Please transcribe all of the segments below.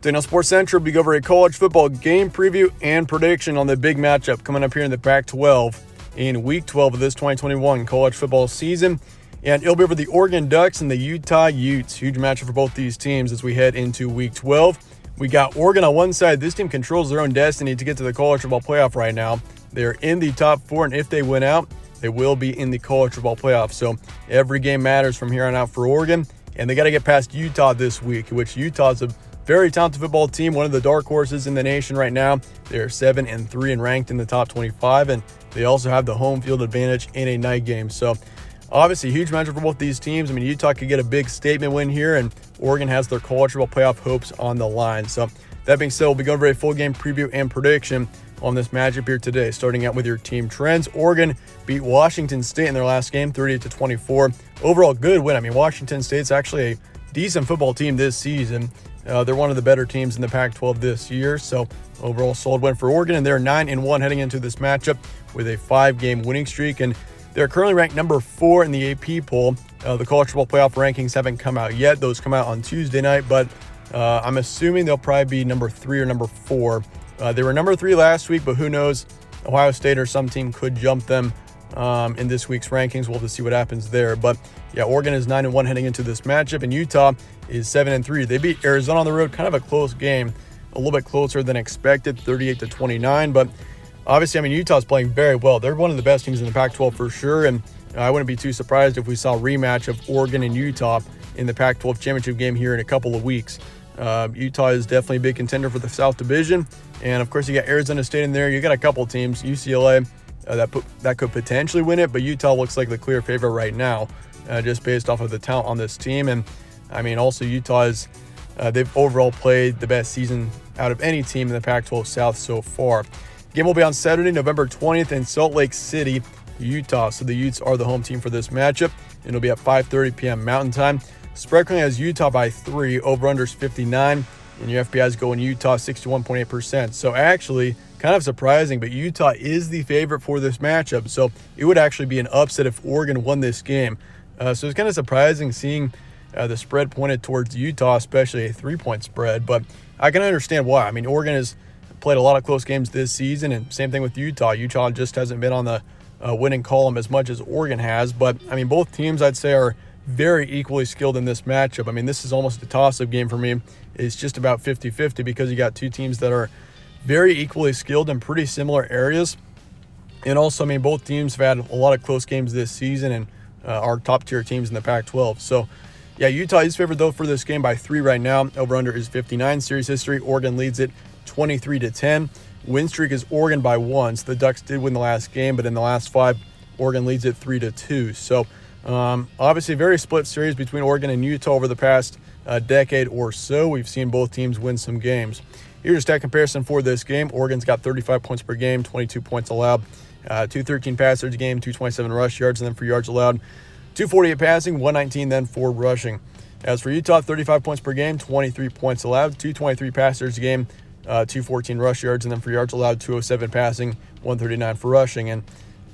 Daniel Sports Central will be over a college football game preview and prediction on the big matchup coming up here in the Pac-12 in Week 12 of this 2021 college football season. And it'll be over the Oregon Ducks and the Utah Utes. Huge matchup for both these teams as we head into Week 12. We got Oregon on one side. This team controls their own destiny to get to the college football playoff right now. They're in the top four, and if they win out, they will be in the college football playoff. So every game matters from here on out for Oregon. And they got to get past Utah this week, which Utah's a very talented football team, one of the dark horses in the nation right now. They're 7-3 and ranked in the top 25, and they also have the home field advantage in a night game. So obviously, huge matchup for both these teams. I mean, Utah could get a big statement win here, and Oregon has their college football playoff hopes on the line. So that being said, we'll be going over a full game preview and prediction on this matchup here today. Starting out with your team trends, Oregon beat Washington State in their last game, 38-24. Overall, good win. I mean, Washington State's actually a decent football team this season. They're one of the better teams in the Pac-12 this year. So overall, solid win for Oregon, and they're 9-1 heading into this matchup with a 5-game winning streak. And they're currently ranked number 4 in the AP poll. The college football playoff rankings haven't come out yet. Those come out on Tuesday night, but I'm assuming they'll probably be number 3 or number 4. They were number 3 last week, but who knows? Ohio State or some team could jump them in this week's rankings. We'll have to see what happens there. But yeah, Oregon is 9-1 heading into this matchup, and Utah is 7-3. They beat Arizona on the road, kind of a close game, a little bit closer than expected, 38-29. But obviously, I mean, Utah's playing very well. They're one of the best teams in the Pac-12 for sure, and I wouldn't be too surprised if we saw a rematch of Oregon and Utah in the Pac-12 championship game here in a couple of weeks. Utah is definitely a big contender for the South Division, and of course, you got Arizona State in there. You got a couple teams, UCLA, that could potentially win it, but Utah looks like the clear favorite right now, just based off of the talent on this team. And I mean, also Utah's they've overall played the best season out of any team in the Pac-12 South so far. Game will be on Saturday, November 20th in Salt Lake City, Utah. So the Utes are the home team for this matchup. It'll be at 5:30 p.m. Mountain Time. Spread currently has Utah by 3, over-unders 59, and your FPI is going Utah 61.8%. So actually, kind of surprising, but Utah is the favorite for this matchup. So it would actually be an upset if Oregon won this game. So it's kind of surprising seeing the spread pointed towards Utah, especially a 3-point spread. But I can understand why. I mean, Oregon has played a lot of close games this season, and same thing with Utah. Utah just hasn't been on the winning column as much as Oregon has. But, I mean, both teams, I'd say, are very equally skilled in this matchup. I mean, this is almost a toss-up game for me. It's just about 50-50 because you got two teams that are very equally skilled in pretty similar areas. And also, I mean, both teams have had a lot of close games this season and are top-tier teams in the Pac-12. So, yeah, Utah is favored, though, for this game by 3 right now. Over-under is 59. Series history, Oregon leads it 23-10. Win streak is Oregon by 1. So the Ducks did win the last game, but in the last 5, Oregon leads it 3-2. So obviously a very split series between Oregon and Utah over the past decade or so. We've seen both teams win some games. Here's a stat comparison for this game. Oregon's got 35 points per game, 22 points allowed, 213 passers a game, 227 rush yards, and then for yards allowed, 248 passing, 119 then for rushing. As for Utah, 35 points per game, 23 points allowed, 223 passers a game, 214 rush yards, and then for yards allowed, 207 passing, 139 for rushing. And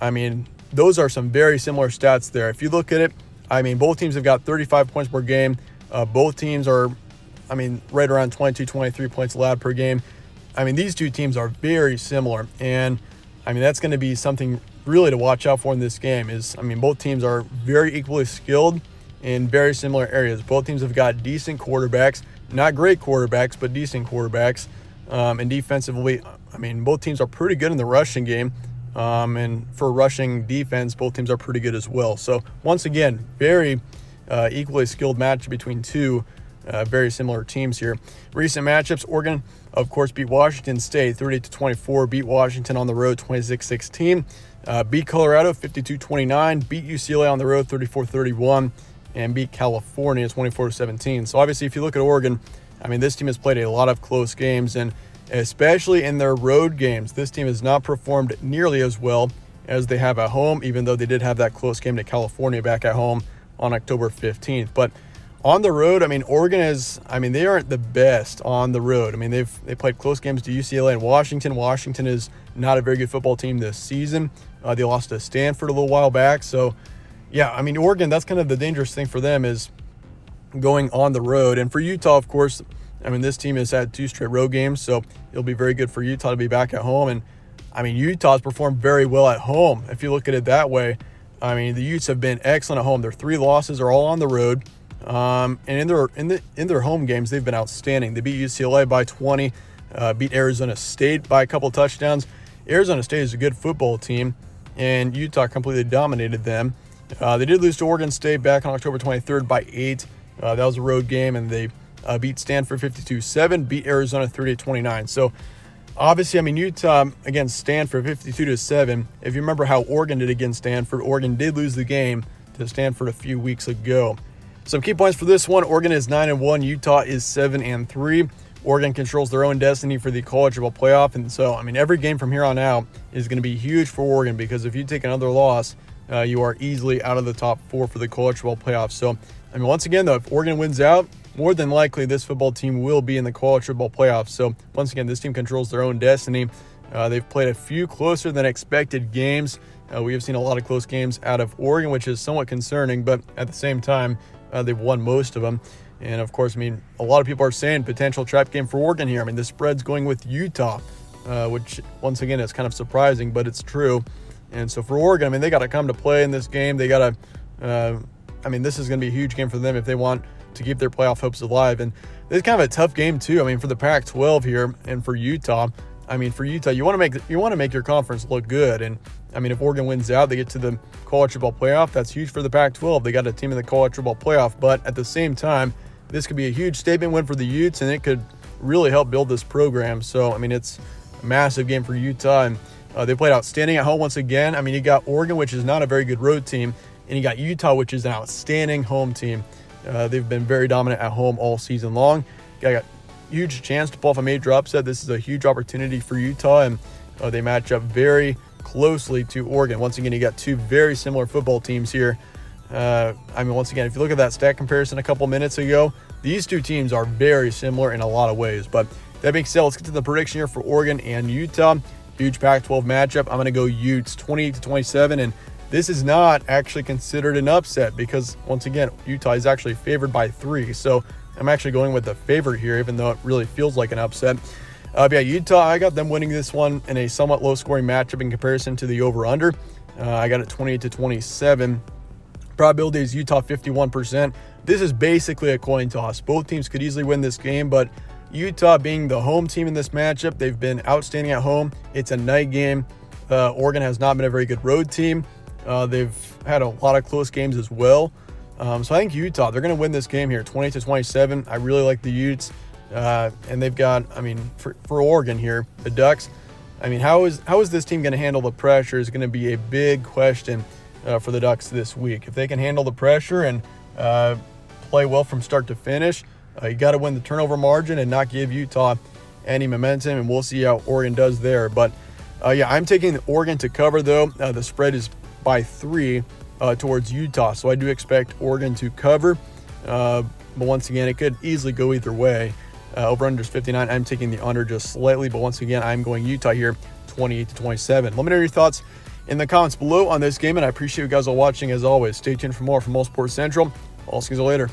I mean, those are some very similar stats there. If you look at it, I mean, both teams have got 35 points per game. Both teams are, I mean, right around 22, 23 points allowed per game. I mean, these two teams are very similar. And I mean, that's going to be something really to watch out for in this game is, I mean, both teams are very equally skilled in very similar areas. Both teams have got decent quarterbacks, not great quarterbacks, but decent quarterbacks. And defensively, I mean, both teams are pretty good in the rushing game. And for rushing defense, both teams are pretty good as well. So once again, very equally skilled match between two very similar teams here. Recent matchups, Oregon, of course, beat Washington State 38-24, beat Washington on the road 26-16, beat Colorado 52-29, beat UCLA on the road 34-31, and beat California 24-17. So obviously, if you look at Oregon, I mean, this team has played a lot of close games, and especially in their road games, this team has not performed nearly as well as they have at home, even though they did have that close game to California back at home on October 15th. But on the road, I mean, Oregon is, I mean, they aren't the best on the road. I mean, they played close games to UCLA and Washington. Washington is not a very good football team this season. They lost to Stanford a little while back. So, yeah, I mean, Oregon, that's kind of the dangerous thing for them is going on the road. And for Utah, of course, I mean, this team has had 2 straight road games, so it'll be very good for Utah to be back at home. And I mean, Utah's performed very well at home. If you look at it that way, I mean, the Utes have been excellent at home. Their 3 losses are all on the road. And in their home games, they've been outstanding. They beat UCLA by 20, beat Arizona State by a couple touchdowns. Arizona State is a good football team, and Utah completely dominated them. They did lose to Oregon State back on October 23rd by 8. That was a road game, and they beat Stanford 52-7, beat Arizona 38-29. So obviously, I mean, Utah against Stanford 52-7. If you remember how Oregon did against Stanford, Oregon did lose the game to Stanford a few weeks ago. Some key points for this one: Oregon is 9-1, Utah is 7-3. Oregon controls their own destiny for the college football playoff, and so I mean, every game from here on out is going to be huge for Oregon, because if you take another loss, you are easily out of the top 4 for the college football playoff. So I mean, once again though, if Oregon wins out, more than likely this football team will be in the college football playoffs. So once again, this team controls their own destiny. They've played a few closer than expected games. We have seen a lot of close games out of Oregon, which is somewhat concerning, but at the same time, they've won most of them. And of course, I mean, a lot of people are saying potential trap game for Oregon here. I mean, the spread's going with Utah, which once again is kind of surprising, but it's true. And so for Oregon, I mean, they got to come to play in this game. They got to, I mean, this is going to be a huge game for them if they want to keep their playoff hopes alive. And this is kind of a tough game too. I mean, for the Pac-12 here, and for Utah, I mean, for Utah, you want to make your conference look good. And I mean, if Oregon wins out, they get to the college football playoff. That's huge for the Pac-12. They got a team in the college football playoff. But at the same time, this could be a huge statement win for the Utes, and it could really help build this program. So I mean, it's a massive game for Utah, and they played outstanding at home once again. I mean, you got Oregon, which is not a very good road team, and you got Utah, which is an outstanding home team. They've been very dominant at home all season long. Got a huge chance to pull off a major upset. This is a huge opportunity for Utah, and they match up very closely to Oregon. Once again, you got 2 very similar football teams here. I mean, once again, if you look at that stat comparison a couple minutes ago, these 2 teams are very similar in a lot of ways. But that being said, let's get to the prediction here for Oregon and Utah. Huge Pac-12 matchup. I'm going to go Utes 28-27, and this is not actually considered an upset because, once again, Utah is actually favored by 3. So I'm actually going with the favorite here, even though it really feels like an upset. But yeah, Utah, I got them winning this one in a somewhat low-scoring matchup in comparison to the over-under. I got it 28-27. Probability is Utah 51%. This is basically a coin toss. Both teams could easily win this game, but Utah being the home team in this matchup, they've been outstanding at home. It's a night game. Oregon has not been a very good road team. They've had a lot of close games as well. So I think Utah, they're going to win this game here, 28-27. I really like the Utes. And they've got, I mean, for Oregon here, the Ducks, I mean, how is this team going to handle the pressure is going to be a big question for the Ducks this week. If they can handle the pressure and play well from start to finish, you got to win the turnover margin and not give Utah any momentum, and we'll see how Oregon does there. But yeah, I'm taking Oregon to cover, though. The spread is by 3 towards Utah, so I do expect Oregon to cover. But once again, it could easily go either way. Over-under is 59. I'm taking the under just slightly, but once again, I'm going Utah here, 28-27. Let me know your thoughts in the comments below on this game, and I appreciate you guys all watching as always. Stay tuned for more from All Sports Central. I'll see you later.